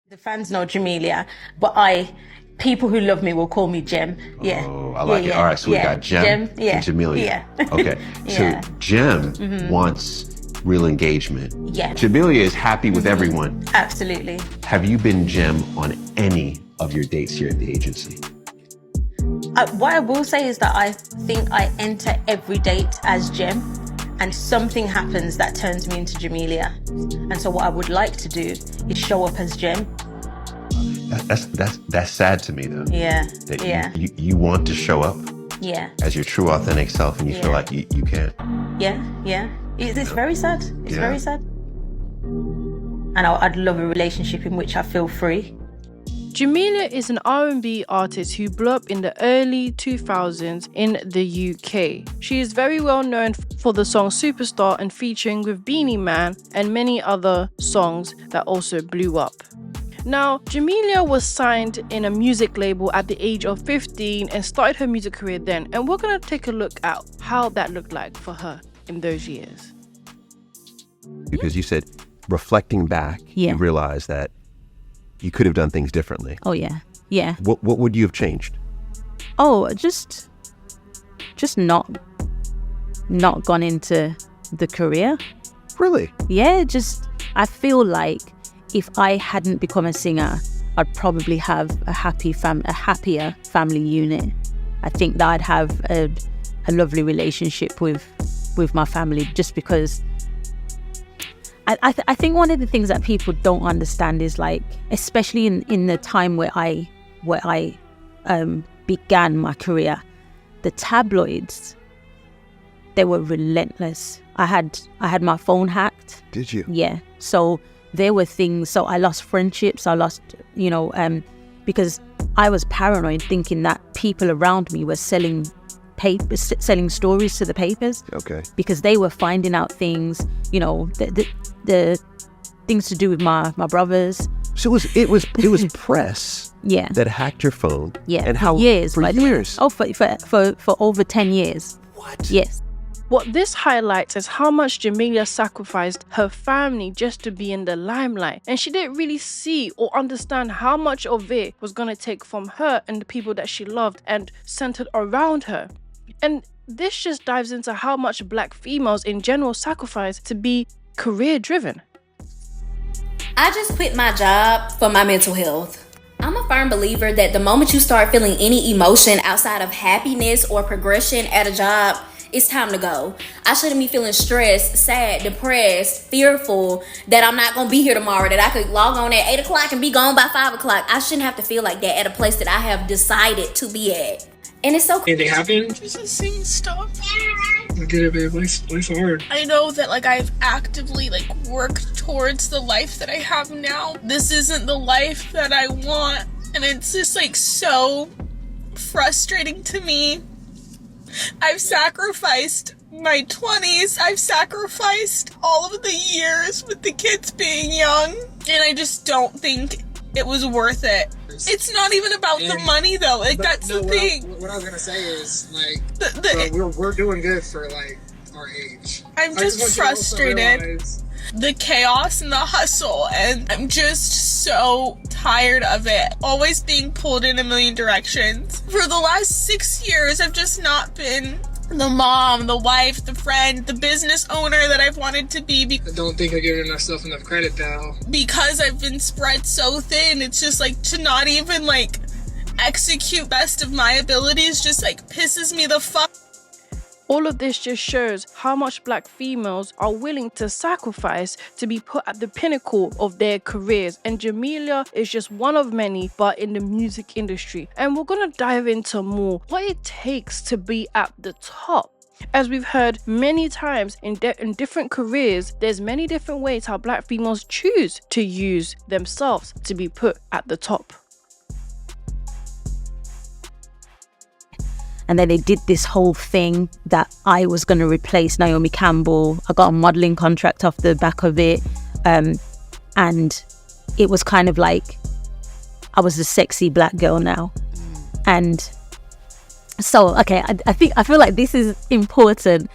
The fans know Jamelia, but people who love me will call me Jem. Yeah. Oh, I like it. All right, so we got Jem and Jamelia. Yeah. Okay, so Jem wants real engagement. Yeah. Jamelia is happy with everyone. Absolutely. Have you been Jem on any of your dates here at the agency? What I will say is that I think I enter every date as Jem, and something happens that turns me into Jamelia. And so what I would like to do is show up as Jem. That's sad to me, though. Yeah. That you want to show up as your true, authentic self, and you feel like you can't. Yeah. It's very sad. It's very sad. And I'd love a relationship in which I feel free. Jamelia is an R&B artist who blew up in the early 2000s in the UK. She is very well known for the song Superstar and featuring with Beanie Man and many other songs that also blew up. Now, Jamelia was signed in a music label at the age of 15 and started her music career then, and we're going to take a look at how that looked like for her in those years. Because you said, reflecting back, you realized that you could have done things differently. Oh, yeah. What would you have changed? Oh, just not gone into the career. Really? Yeah, I feel like if I hadn't become a singer, I'd probably have a happier family unit. I think that I'd have a lovely relationship with my family, just because I think one of the things that people don't understand is, like, especially in the time where I began my career, the tabloids, they were relentless. I had my phone hacked. Did you? Yeah. So there were things. So I lost friendships. I lost, because I was paranoid, thinking that people around me were selling stories to the papers. Okay. Because they were finding out things, the things to do with my brothers. So it was press. Yeah. That hacked your phone. Yeah. And how? Years. For years. Oh, for over 10 years. What? Yes. What this highlights is how much Jamelia sacrificed her family just to be in the limelight, and she didn't really see or understand how much of it was going to take from her and the people that she loved and centered around her. And this just dives into how much Black females in general sacrifice to be career driven. I just quit my job for my mental health. I'm a firm believer that the moment you start feeling any emotion outside of happiness or progression at a job, it's time to go. I shouldn't be feeling stressed, sad, depressed, fearful that I'm not going to be here tomorrow, that I could log on at 8 o'clock and be gone by 5 o'clock. I shouldn't have to feel like that at a place that I have decided to be at. And it's so cool. Anything happen? Just the same stuff. I get it, babe. Life's hard. I know that I've actively worked towards the life that I have now. This isn't the life that I want, and it's just so frustrating to me. I've sacrificed my 20s. I've sacrificed all of the years with the kids being young, and I just don't think it was worth it. It's not even about the money, though. That's the thing. What I was gonna say is, we're doing good for our age. I'm just frustrated. The chaos and the hustle, and I'm just so tired of it. Always being pulled in a million directions. For the last 6 years, I've just not been the mom, the wife, the friend, the business owner that I've wanted to be. I don't think I give myself enough credit, though. Because I've been spread so thin, it's just to not even execute best of my abilities just pisses me the fuck. All of this just shows how much Black females are willing to sacrifice to be put at the pinnacle of their careers. And Jamelia is just one of many, but in the music industry. And we're going to dive into more what it takes to be at the top. As we've heard many times in different careers, there's many different ways how Black females choose to use themselves to be put at the top. And then they did this whole thing that I was going to replace Naomi Campbell. I got a modeling contract off the back of it. And it was kind of like I was the sexy Black girl now. And so, okay, I feel like this is important.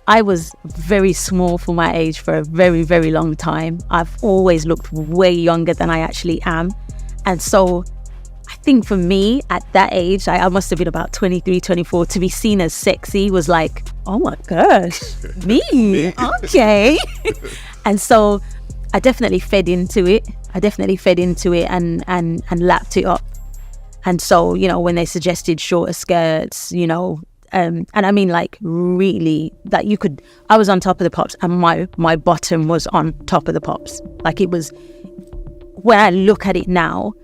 I was very small for my age for a very, very long time. I've always looked way younger than I actually am. And so I think for me at that age, I must have been about 23, 24, to be seen as sexy was like, oh my gosh, me, okay. And so I definitely fed into it. And lapped it up. And so, you know, when they suggested shorter skirts, you know, and I mean like really that you could, I was on top of the pops and my bottom was on top of the pops. Like it was, when I look at it now,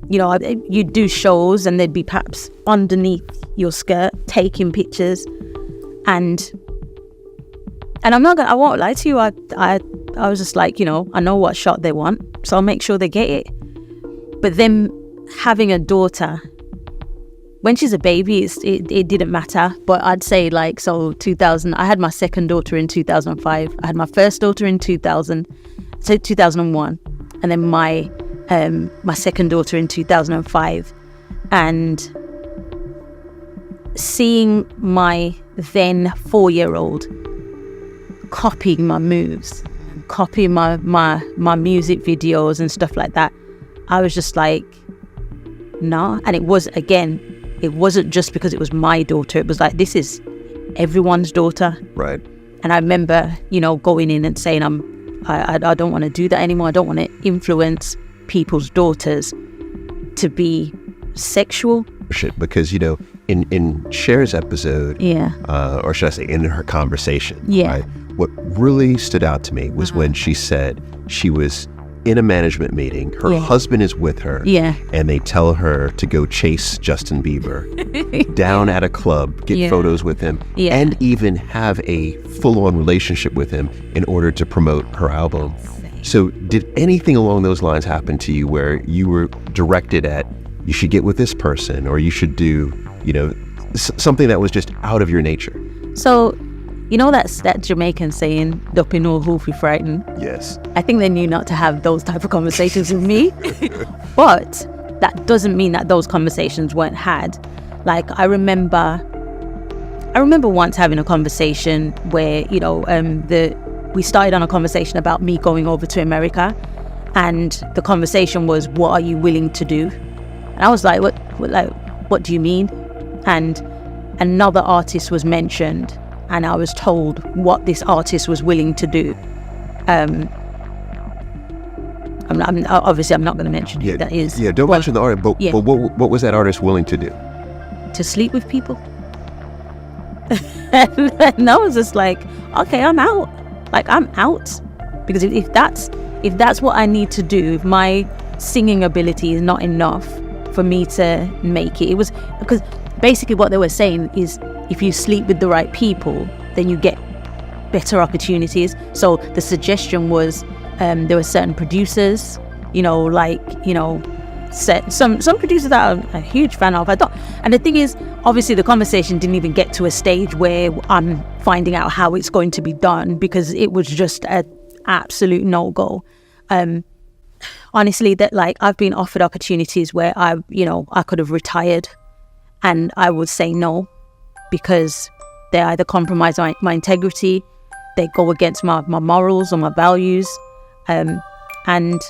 you know, you'd do shows and they'd be perhaps underneath your skirt taking pictures, and I won't lie to you, I was just like, you know, I know what shot they want, so I'll make sure they get it. But then having a daughter, when she's a baby, it didn't matter. But I'd say like, so 2000, I had my second daughter in 2005. I had my first daughter in 2001. And then my second daughter in 2005. And seeing my then 4-year-old copying my moves, copying my music videos and stuff like that, I was just like, nah. And it wasn't just because it was my daughter. It was like, this is everyone's daughter. Right. And I remember, you know, going in and saying, I don't want to do that anymore. I don't want to influence people's daughters to be sexual. Shit, because, you know, in Cher's episode, or should I say in her conversation, right, what really stood out to me was when she said she was in a management meeting, her husband is with her, and they tell her to go chase Justin Bieber down at a club, get photos with him, and even have a full-on relationship with him in order to promote her album. So did anything along those lines happen to you where you were directed at, you should get with this person, or you should do, you know, something that was just out of your nature? So, you know, that Jamaican saying, "Don't know who we frightened." Yes. I think they knew not to have those type of conversations with me. But that doesn't mean that those conversations weren't had. Like, I remember once having a conversation where, you know, we started on a conversation about me going over to America, and the conversation was, what are you willing to do? And I was like, what do you mean? And another artist was mentioned, and I was told what this artist was willing to do. Obviously I'm not going to mention who that is. Yeah, don't mention the artist, but what was that artist willing to do? To sleep with people. And I was just like, okay, I'm out. Like, I'm out. Because if that's what I need to do, if my singing ability is not enough for me to make it. It was because basically what they were saying is, if you sleep with the right people, then you get better opportunities. So the suggestion was, there were certain producers, you know, like, you know, some producers that I'm a huge fan of. And the thing is, obviously the conversation didn't even get to a stage where I'm finding out how it's going to be done, because it was just an absolute no-go. Honestly, that, like, I've been offered opportunities where I could have retired, and I would say no, because they either compromise my integrity, they go against my morals or my values, and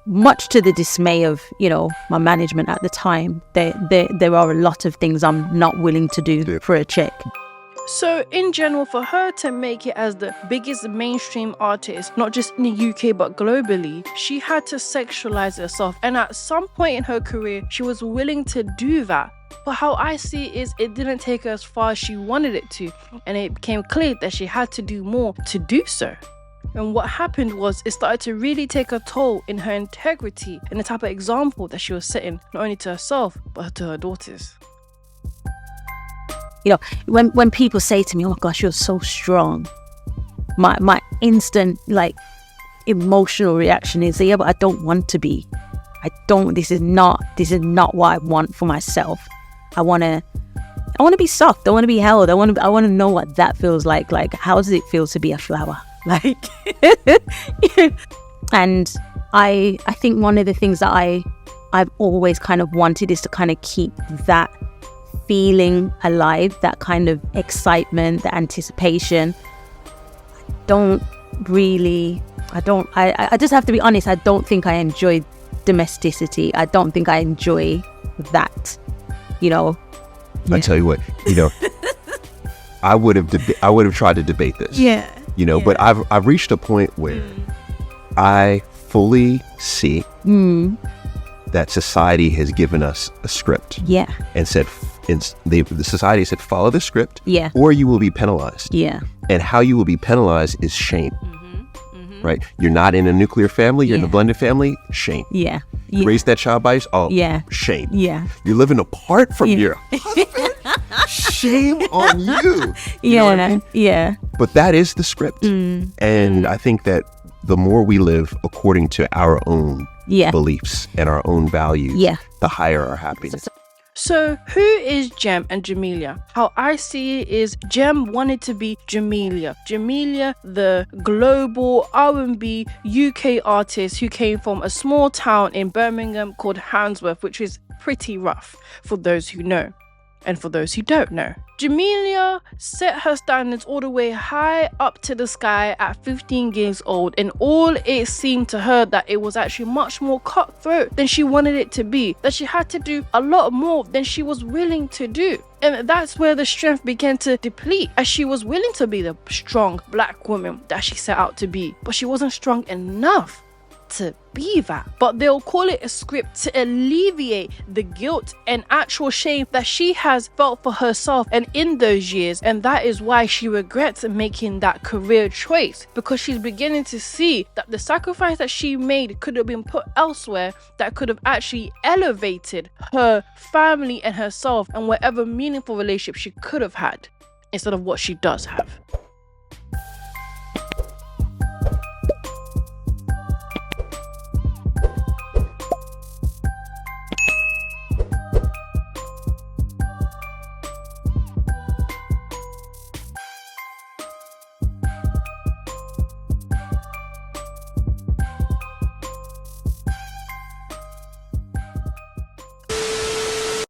much to the dismay of, you know, my management at the time, there are a lot of things I'm not willing to do for a check. So in general, for her to make it as the biggest mainstream artist, not just in the UK but globally, she had to sexualize herself. And at some point in her career, she was willing to do that. But how I see it is, it didn't take her as far as she wanted it to. And it became clear that she had to do more to do so. And what happened was, it started to really take a toll in her integrity and the type of example that she was setting, not only to herself, but to her daughters. You know, when people say to me, oh my gosh, you're so strong, my instant, like, emotional reaction is, yeah, but I don't want to be. This is not what I want for myself. I want to be soft. I want to be held. I want to know what that feels like. Like, how does it feel to be a flower? Like, and I think one of the things that I've always kind of wanted is to kind of keep that feeling alive, that kind of excitement, the anticipation. don't really, I just have to be honest, I don't think I enjoy domesticity. I don't think I enjoy that, you know. I tell you what, you know, I would have tried to debate this. Yeah. You know, but I've reached a point where I fully see that society has given us a script. Yeah. And said, the society said, follow the script. Yeah. Or you will be penalized. Yeah. And how you will be penalized is shame. Right? You're not in a nuclear family. You're in a blended family. Shame. Yeah. You raise that child by yourself. Oh, shame. Yeah. You're living apart from your husband. Shame on you. You know what I mean? Yeah. But that is the script. And I think that the more we live according to our own beliefs and our own values, the higher our happiness. So who is Jem and Jamelia? How I see it is Jem wanted to be Jamelia. Jamelia, the global R&B UK artist who came from a small town in Birmingham called Handsworth, which is pretty rough for those who know and for those who don't know. Jamelia set her standards all the way high up to the sky at 15 years old, and all it seemed to her that it was actually much more cutthroat than she wanted it to be, that she had to do a lot more than she was willing to do. And that's where the strength began to deplete, as she was willing to be the strong black woman that she set out to be, but she wasn't strong enough to be that. But they'll call it a script to alleviate the guilt and actual shame that she has felt for herself and in those years, and that is why she regrets making that career choice, because she's beginning to see that the sacrifice that she made could have been put elsewhere, that could have actually elevated her family and herself and whatever meaningful relationship she could have had, instead of what she does have.